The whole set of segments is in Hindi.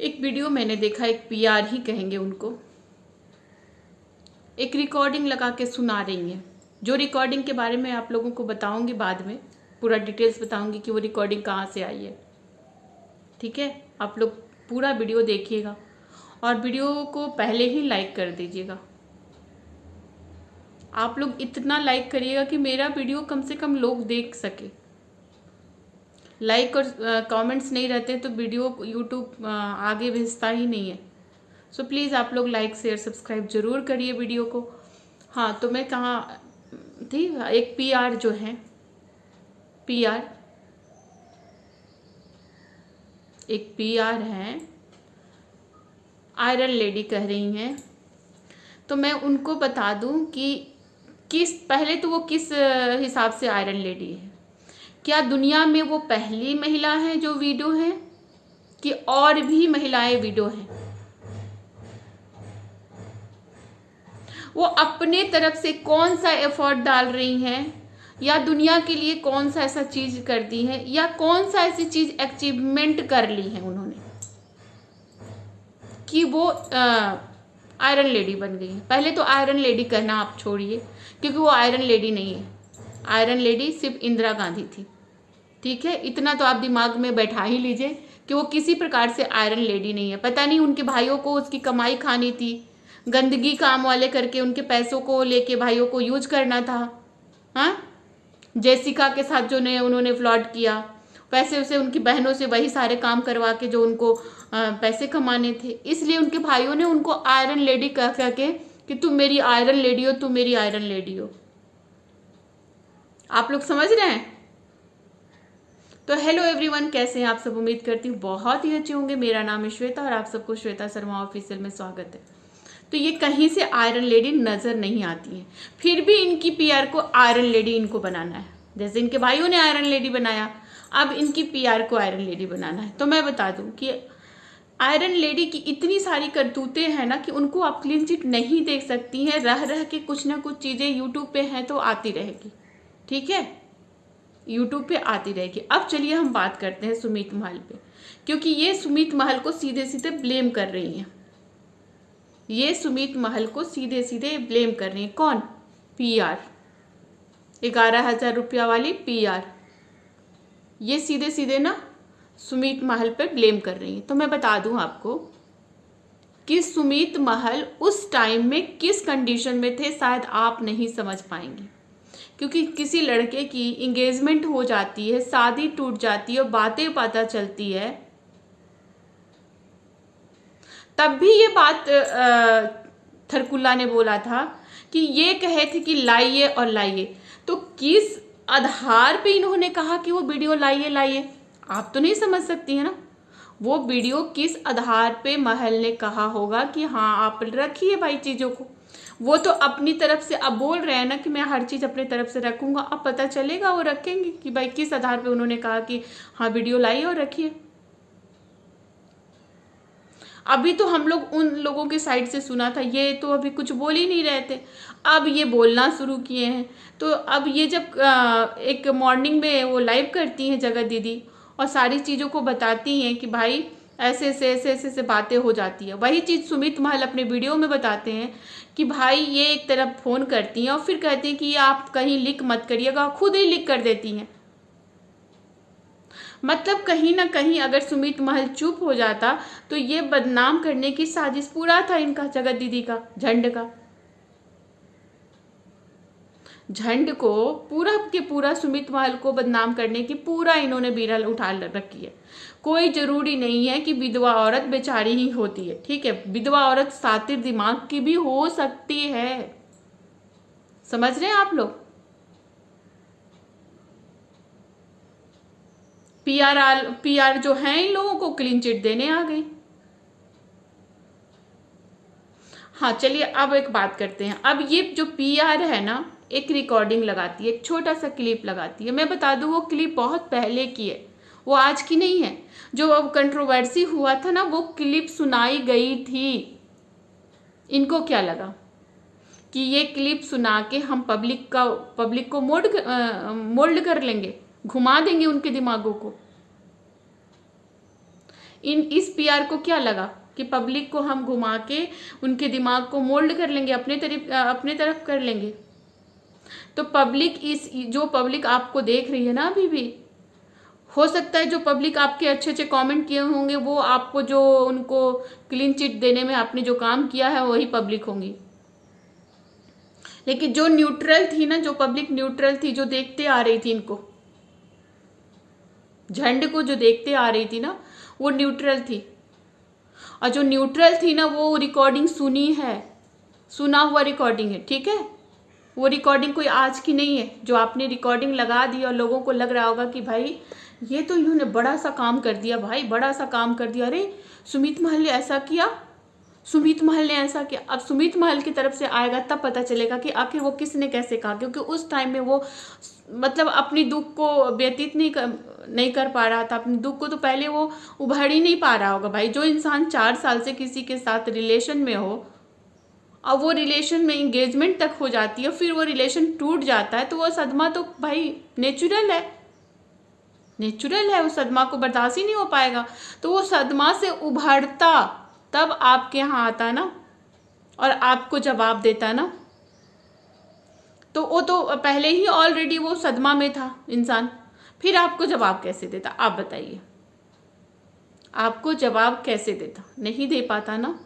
एक वीडियो मैंने देखा, एक पीआर ही कहेंगे उनको, एक रिकॉर्डिंग लगा के सुना रही हैं। जो रिकॉर्डिंग के बारे में आप लोगों को बताऊंगी बाद में, पूरा डिटेल्स बताऊंगी कि वो रिकॉर्डिंग कहाँ से आई है। ठीक है, आप लोग पूरा वीडियो देखिएगा और वीडियो को पहले ही लाइक कर दीजिएगा। आप लोग इतना लाइक करिएगा कि मेरा वीडियो कम से कम लोग देख सके। लाइक और कमेंट्स नहीं रहते तो वीडियो यूट्यूब आगे भेजता ही नहीं है। सो प्लीज़ आप लोग लाइक शेयर सब्सक्राइब जरूर करिए वीडियो को। हाँ, तो मैं कहाँ थी, एक पीआर जो है, एक पीआर हैं, आयरन लेडी कह रही हैं। तो मैं उनको बता दूं कि पहले तो वो किस हिसाब से आयरन लेडी है। क्या दुनिया में वो पहली महिला है जो वीडियो है, कि और भी महिलाएं वीडियो हैं? वो अपने तरफ से कौन सा एफर्ट डाल रही हैं, या दुनिया के लिए कौन सा ऐसा चीज करती है, या कौन सा ऐसी चीज अचीवमेंट कर ली है उन्होंने कि वो आयरन लेडी बन गई है। पहले तो आयरन लेडी कहना आप छोड़िए, क्योंकि वो आयरन लेडी नहीं है। आयरन लेडी सिर्फ इंदिरा गांधी थी। ठीक है, इतना तो आप दिमाग में बैठा ही लीजिए कि वो किसी प्रकार से आयरन लेडी नहीं है। पता नहीं उनके भाइयों को उसकी कमाई खानी थी, गंदगी काम वाले करके उनके पैसों को लेके भाइयों को यूज करना था। हाँ, जेसिका के साथ जो ने उन्होंने फ्लॉट किया, पैसे उसे उनकी बहनों से वही सारे काम करवा के जो उनको पैसे कमाने थे, इसलिए उनके भाइयों ने उनको आयरन लेडी कह कह के कि तुम मेरी आयरन लेडी हो, तुम मेरी आयरन लेडी हो। आप लोग समझ रहे हैं? तो हेलो एवरीवन, कैसे हैं आप सब? उम्मीद करती हूँ बहुत ही अच्छे होंगे। मेरा नाम है श्वेता और आप सबको श्वेता शर्मा ऑफिशियल में स्वागत है। तो ये कहीं से आयरन लेडी नजर नहीं आती है, फिर भी इनकी पीआर को आयरन लेडी इनको बनाना है। जैसे इनके भाइयों ने आयरन लेडी बनाया, अब इनकी पीआर को आयरन लेडी बनाना है। तो मैं बता दूं कि आयरन लेडी की इतनी सारी करतूतें हैं ना कि उनको आप क्लीन चिट नहीं देख सकती हैं। रह रह के कुछ ना कुछ चीज़ें यूट्यूब पे हैं तो आती रहेगी। ठीक है, यूट्यूब पे आती रहेगी। अब चलिए हम बात करते हैं सुमित महल पे, क्योंकि ये सुमित महल को सीधे सीधे ब्लेम कर रही हैं। ये सुमित महल को सीधे सीधे ब्लेम कर रही हैं। कौन? पीआर, 11,000 रुपया वाली पीआर, ये सीधे सीधे ना सुमित महल पे ब्लेम कर रही हैं। तो मैं बता दूं आपको कि सुमित महल उस टाइम में किस कंडीशन में थे, शायद आप नहीं समझ पाएंगे। क्योंकि किसी लड़के की इंगेजमेंट हो जाती है, शादी टूट जाती है और बातें पता चलती है, तब भी ये बात थरकुल्ला ने बोला था कि ये कहे थे कि लाइए और लाइए। तो किस आधार पे इन्होंने कहा कि वो वीडियो लाइए लाइए? आप तो नहीं समझ सकती है ना। वो वीडियो किस आधार पे महल ने कहा होगा कि हाँ आप रखिए भाई चीज़ों को? वो तो अपनी तरफ से अब बोल रहे हैं ना कि मैं हर चीज़ अपनी तरफ से रखूंगा। अब पता चलेगा वो रखेंगे कि भाई किस आधार पे उन्होंने कहा कि हाँ वीडियो लाइए और रखिए। अभी तो हम लोग उन लोगों की साइड से सुना था, ये तो अभी कुछ बोल ही नहीं रहे थे, अब ये बोलना शुरू किए हैं। तो अब ये जब एक मॉर्निंग में वो लाइव करती हैं जगत दीदी और सारी चीज़ों को बताती हैं कि भाई ऐसे ऐसे ऐसे ऐसे ऐसे बातें हो जाती है, वही चीज़ सुमित महल अपने वीडियो में बताते हैं कि भाई ये एक तरफ फ़ोन करती हैं और फिर कहती हैं कि आप कहीं लीक मत करिएगा, खुद ही लीक कर देती हैं। मतलब कहीं ना कहीं अगर सुमित महल चुप हो जाता तो ये बदनाम करने की साजिश पूरा था इनका, जगत दीदी का, झंड का। झंड को पूरा के पूरा सुमित महल को बदनाम करने की पूरा इन्होंने बीरल उठा रखी है। कोई जरूरी नहीं है कि विधवा औरत बेचारी ही होती है। ठीक है, विधवा औरत सातिर दिमाग की भी हो सकती है। समझ रहे हैं आप लोग? पीआर जो है इन लोगों को क्लीन चिट देने आ गई। हाँ चलिए अब एक बात करते हैं। अब ये जो पीआर है ना, एक रिकॉर्डिंग लगाती है, एक छोटा सा क्लिप लगाती है। मैं बता दूं वो क्लिप बहुत पहले की है, वो आज की नहीं है। जो अब कंट्रोवर्सी हुआ था ना, वो क्लिप सुनाई गई थी। इनको क्या लगा कि ये क्लिप सुना के हम पब्लिक को मोल्ड कर लेंगे, घुमा देंगे उनके दिमागों को। इस पीआर को क्या लगा कि पब्लिक को हम घुमा के उनके दिमाग को मोल्ड कर लेंगे, अपने तरफ कर लेंगे। तो पब्लिक जो पब्लिक आपको देख रही है ना, अभी भी हो सकता है जो पब्लिक आपके अच्छे अच्छे कमेंट किए होंगे वो आपको, जो उनको क्लीन चिट देने में आपने जो काम किया है वही पब्लिक होंगी। लेकिन जो न्यूट्रल थी ना, जो पब्लिक न्यूट्रल थी, जो देखते आ रही थी इनको, झंड को जो देखते आ रही थी ना, वो न्यूट्रल थी। और जो न्यूट्रल थी ना वो रिकॉर्डिंग सुनी है, सुना हुआ रिकॉर्डिंग है, ठीक है। वो रिकॉर्डिंग कोई आज की नहीं है जो आपने रिकॉर्डिंग लगा दी और लोगों को लग रहा होगा कि भाई ये तो इन्होंने बड़ा सा काम कर दिया, भाई बड़ा सा काम कर दिया, अरे सुमित महल ने ऐसा किया, सुमित महल ने ऐसा किया। अब सुमित महल की तरफ से आएगा तब पता चलेगा कि आखिर वो किसने कैसे कहा, क्योंकि उस टाइम में वो मतलब अपनी दुख को व्यतीत नहीं कर पा रहा था। अपने दुख को तो पहले वो उभर ही नहीं पा रहा होगा। भाई जो इंसान 4 साल से किसी के साथ रिलेशन में हो और वो रिलेशन में इंगेजमेंट तक हो जाती है, फिर वो रिलेशन टूट जाता है, तो वो सदमा तो भाई नेचुरल है, नेचुरल है। उस सदमा को बर्दाश्त ही नहीं हो पाएगा। तो वो सदमा से उभरता तब आपके यहाँ आता ना और आपको जवाब देता ना, तो वो तो पहले ही ऑलरेडी वो सदमा में था इंसान, फिर आपको जवाब कैसे देता? आप बताइए, आपको जवाब कैसे देता? नहीं दे पाता ना।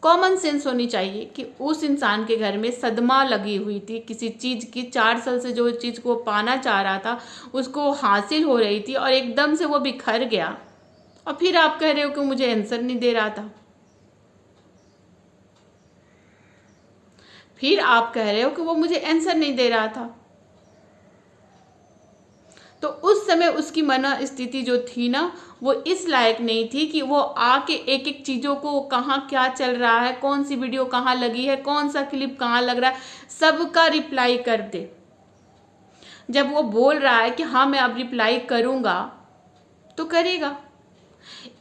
कॉमन सेंस होनी चाहिए कि उस इंसान के घर में सदमा लगी हुई थी किसी चीज़ की, 4 साल से जो चीज़ को पाना चाह रहा था उसको हासिल हो रही थी और एकदम से वो बिखर गया, और फिर आप कह रहे हो कि मुझे आंसर नहीं दे रहा था। फिर आप कह रहे हो कि वो मुझे आंसर नहीं दे रहा था। तो उस समय उसकी मनस्थिति जो थी ना वो इस लायक नहीं थी कि वो आके एक एक चीज़ों को, कहाँ क्या चल रहा है, कौन सी वीडियो कहाँ लगी है, कौन सा क्लिप कहाँ लग रहा है, सबका रिप्लाई कर दे। जब वो बोल रहा है कि हाँ मैं अब रिप्लाई करूँगा, तो करेगा।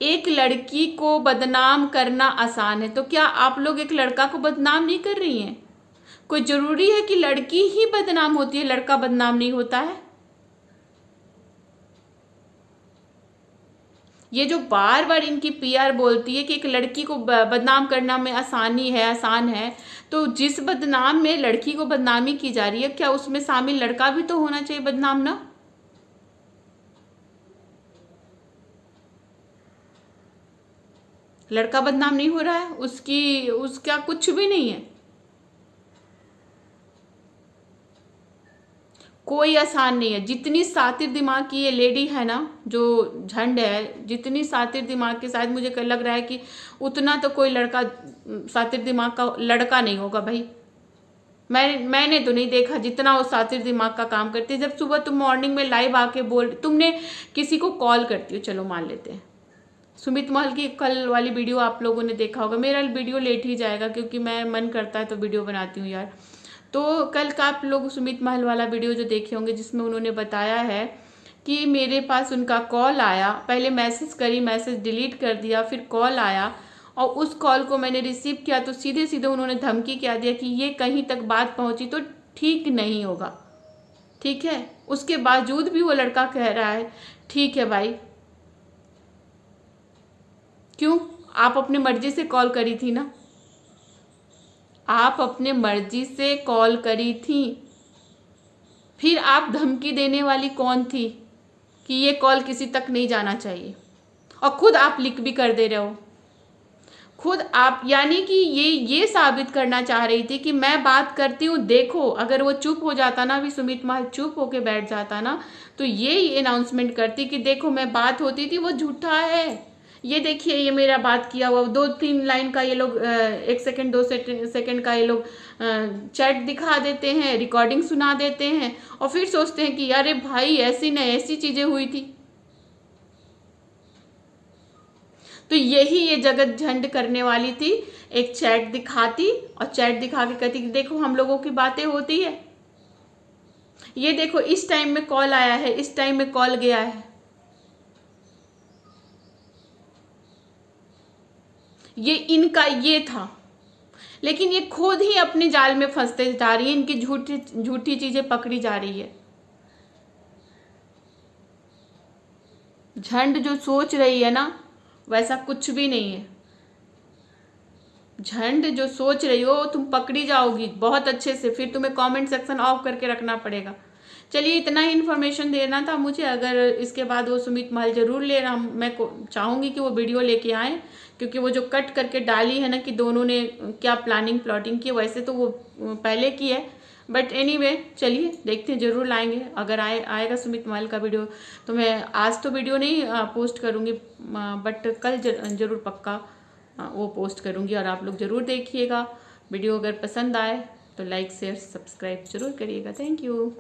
एक लड़की को बदनाम करना आसान है, तो क्या आप लोग एक लड़का को बदनाम नहीं कर रही हैं? कोई ज़रूरी है कि लड़की ही बदनाम होती है, लड़का बदनाम नहीं होता है? ये जो बार बार इनकी पीआर बोलती है कि एक लड़की को बदनाम करना में आसान है, तो जिस बदनाम में लड़की को बदनामी की जा रही है, क्या उसमें शामिल लड़का भी तो होना चाहिए बदनाम ना? लड़का बदनाम नहीं हो रहा है, उसका कुछ भी नहीं है। कोई आसान नहीं है। जितनी सातिर दिमाग की ये लेडी है ना, जो झंड है, जितनी सातिर दिमाग के, शायद मुझे लग रहा है कि उतना तो कोई लड़का सातिर दिमाग का लड़का नहीं होगा भाई। मैंने तो नहीं देखा जितना वो सातिर दिमाग का काम करती है। जब सुबह तुम मॉर्निंग में लाइव आके तुमने किसी को कॉल करती हो, चलो मान लेते हैं, सुमित महल की कल वाली वीडियो आप लोगों ने देखा होगा। मेरा वीडियो लेट ही जाएगा क्योंकि मैं मन करता है तो वीडियो बनाती हूँ यार। तो कल का आप लोग सुमित महल वाला वीडियो जो देखे होंगे जिसमें उन्होंने बताया है कि मेरे पास उनका कॉल आया, पहले मैसेज करी, मैसेज डिलीट कर दिया, फिर कॉल आया और उस कॉल को मैंने रिसीव किया तो सीधे सीधे उन्होंने धमकी क्या दिया कि ये कहीं तक बात पहुंची तो ठीक नहीं होगा। ठीक है, उसके बावजूद भी वो लड़का कह रहा है ठीक है भाई। क्यों? आप अपनी मर्जी से कॉल करी थी ना, आप अपने मर्जी से कॉल करी थी, फिर आप धमकी देने वाली कौन थी कि ये कॉल किसी तक नहीं जाना चाहिए? और खुद आप लिख भी कर दे रहे हो, खुद आप, यानी कि ये साबित करना चाह रही थी कि मैं बात करती हूँ। देखो अगर वो चुप हो जाता ना, अभी सुमित महल चुप होके बैठ जाता ना, तो ये अनाउंसमेंट करती कि देखो मैं बात होती थी, वो झूठा है, ये देखिए ये मेरा बात किया हुआ 2-3 लाइन का ये लोग 1 सेकंड 2 सेकंड का ये लोग चैट दिखा देते हैं, रिकॉर्डिंग सुना देते हैं और फिर सोचते हैं कि अरे भाई ऐसी न ऐसी चीज़ें हुई थी। तो यही ये जगत झंड करने वाली थी, एक चैट दिखाती और चैट दिखा के कहती कि देखो हम लोगों की बातें होती है, ये देखो इस टाइम में कॉल आया है, इस टाइम में कॉल गया है। ये इनका ये था, लेकिन ये खुद ही अपने जाल में फंसते जा रही है, इनकी झूठी चीजें पकड़ी जा रही है। झंड जो सोच रही है ना वैसा कुछ भी नहीं है। झंड जो सोच रही हो तुम पकड़ी जाओगी बहुत अच्छे से, फिर तुम्हें कमेंट सेक्शन ऑफ करके रखना पड़ेगा। चलिए इतना ही इन्फॉर्मेशन देना था मुझे। अगर इसके बाद वो सुमित महल जरूर ले रहा, मैं चाहूँगी कि वो वीडियो लेके आए, क्योंकि वो जो कट करके डाली है ना कि दोनों ने क्या प्लानिंग प्लॉटिंग की, वैसे तो वो पहले की है, बट एनीवे चलिए देखते हैं, जरूर लाएंगे। अगर आएगा सुमित महल का वीडियो तो मैं आज तो वीडियो नहीं पोस्ट करूँगी, बट कल जरूर पक्का वो पोस्ट करूँगी और आप लोग ज़रूर देखिएगा। वीडियो अगर पसंद आए तो लाइक शेयर सब्सक्राइब जरूर करिएगा। Thank you.